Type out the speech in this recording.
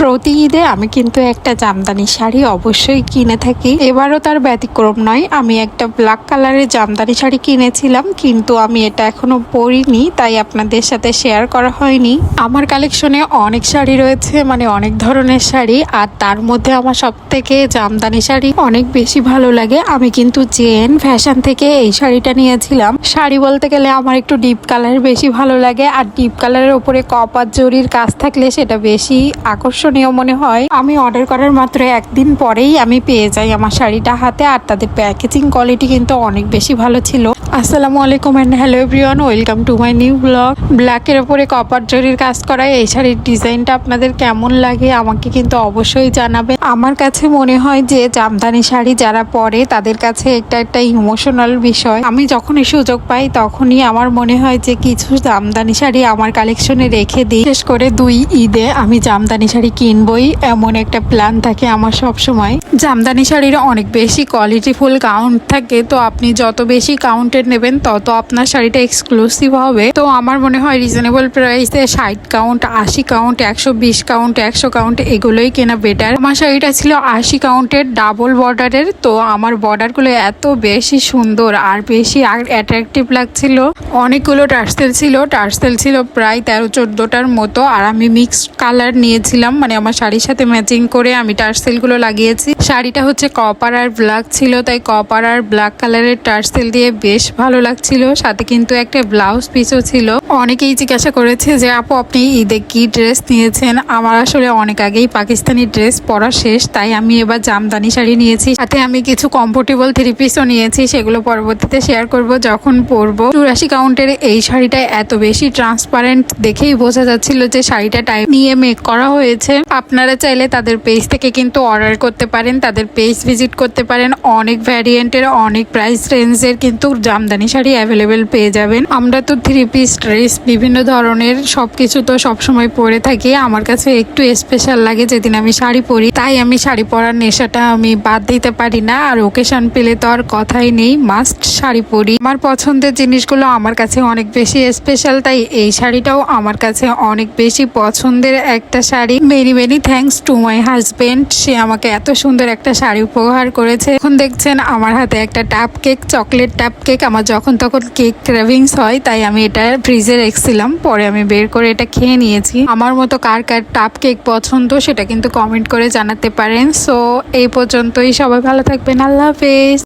প্রতি ঈদে আমি কিন্তু একটা জামদানি শাড়ি অবশ্যই কিনে থাকি। এবারও তার ব্যতিক্রম নয়। আমি একটা ব্ল্যাক কালারের জামদানি শাড়ি কিনেছিলাম, কিন্তু আমি এটা এখনো পরিনি, তাই আপনাদের সাথে শেয়ার করা হয়নি। আমার কালেকশনে অনেক শাড়ি রয়েছে, মানে অনেক ধরনের শাড়ি, আর তার মধ্যে আমার সব থেকে জামদানি শাড়ি অনেক বেশি ভালো লাগে। আমি কিন্তু জেন ফ্যাশন থেকে এই শাড়িটা নিয়েছিলাম। শাড়ি বলতে গেলে আমার একটু ডিপ কালার বেশি ভালো লাগে, আর ডিপ কালারের উপরে কপার জরির কাজ থাকলে সেটা বেশি আকর্ষণীয় মনে হয়। আমি অর্ডার করার মাত্র একদিন পরেই আমি পেয়ে যাই আমার শাড়িটা হাতে, আর তাদের প্যাকেজিং কোয়ালিটি কিন্তু অনেক বেশি ভালো ছিল। আসসালামু আলাইকুম and hello everyone, welcome to my new blog. ব্ল্যাকের ওপরে কপার জরির কাজ করা এই শাড়ির ডিজাইনটা আপনাদের কেমন লাগে আমাকে কিন্তু অবশ্যই জানাবেন। আমার কাছে মনে হয় যে জামদানি শাড়ি যারা পরে তাদের কাছে একটা ইমোশনাল বিষয়। আমি যখনই সুযোগ পাই তখনই আমার মনে হয় যে কিছু জামদানি শাড়ি আমার কালেকশনে রেখে দিই। বিশেষ করে 2 ঈদে আমি জামদানি শাড়ি কিনবই, এমন একটা প্ল্যান থাকে আমার সব সময়। জামদানি শাড়ির অনেক বেশি কোয়ালিটিফুল কাউন্ট থাকে, তো আপনি যত বেশি কাউন্টের নেবেন তত আপনার শাড়িটা এক্সক্লুসিভ হবে। তো আমার মনে হয় রিজনেবল প্রাইসে 60 কাউন্ট, 80 কাউন্ট, 120 কাউন্ট, 100 কাউন্ট এগুলোই কেনা বেটার। আমার শাড়িটা ছিল 80 কাউন্টের ডাবল বর্ডারের, তো আমার বর্ডারগুলো এত বেশি সুন্দর আর বেশি অ্যাট্রাকটিভ লাগছিল। অনেকগুলো টার্সেল ছিল প্রায় 13-14টার মতো, আর আমি মিক্সড কালার নিয়েছিলাম, মানে আমার শাড়ির সাথে ম্যাচিং করে আমি টার্সেলগুলো লাগিয়েছি। শাড়িটা হচ্ছে কপার আর ব্ল্যাক ছিল, তাই কপার আর ব্ল্যাক কালারের টার্সেল দিয়ে বেশ ভালো লাগছিল। সাথে কিন্তু একটা ব্লাউজ পিসও ছিল। অনেকেই জিজ্ঞাসা করেছে যে আপু আপনি ঈদে কি ড্রেস নিয়েছেন। আমার আসলে অনেক আগেই পাকিস্তানি ড্রেস পরা শেষ, তাই আমি এবার জামদানি শাড়ি নিয়েছি। সাথে আমি কিছু কমফোর্টেবল 3 পিসও নিয়েছি, সেগুলো পরবর্তীতে শেয়ার করব যখন পরবো। 84 কাউন্টের এই শাড়িটা এত বেশি ট্রান্সপারেন্ট দেখেই বোঝা যাচ্ছিল যে শাড়িটা টাইপ নিয়ে মেক করা হয়েছে। আপনারা চাইলে তাদের পেজ থেকে কিন্তু অর্ডার করতে পারেন, তাদের পেজ ভিজিট করতে পারেন। অনেক ভ্যারিয়েন্টের, অনেক প্রাইস রেঞ্জের কিন্তু জামদানি শাড়ি অ্যাভেলেবেল পেয়ে যাবেন। আমরা তো 3 পিস ড্রেস বিভিন্ন ধরনের সবকিছু তো সবসময় পরে থাকি। আমার কাছে একটু স্পেশাল লাগে যেদিন আমি শাড়ি পরি, তাই আমি শাড়ি পরার নেশাটা আমি বাদ দিতে পারি না। আর ওকেশন পেলে তো আর কথাই নেই, মাস্ট শাড়ি পরি। আমার পছন্দের জিনিসগুলো আমার কাছে অনেক বেশি স্পেশাল, তাই এই শাড়িটাও আমার কাছে অনেক বেশি পছন্দের একটা sari. Many thanks to my husband, সে আমাকে এত সুন্দর একটা শাড়ি উপহার করেছে। এখন দেখছেন আমার হাতে একটা টাপ কেক, চকলেট টাপ কেক। আমার যখন তখন কেক ক্রেভিংস হয়, তাই আমি এটা ফ্রিজে রেখেছিলাম, পরে আমি বের করে এটা খেয়ে নিয়েছি। আমার মতো কার কার টাপ কেক পছন্দ সেটা কিন্তু কমেন্ট করে জানাতে পারেন। সো এই পর্যন্তই, সবাই ভালো থাকবেন, আল্লাহ হাফেজ।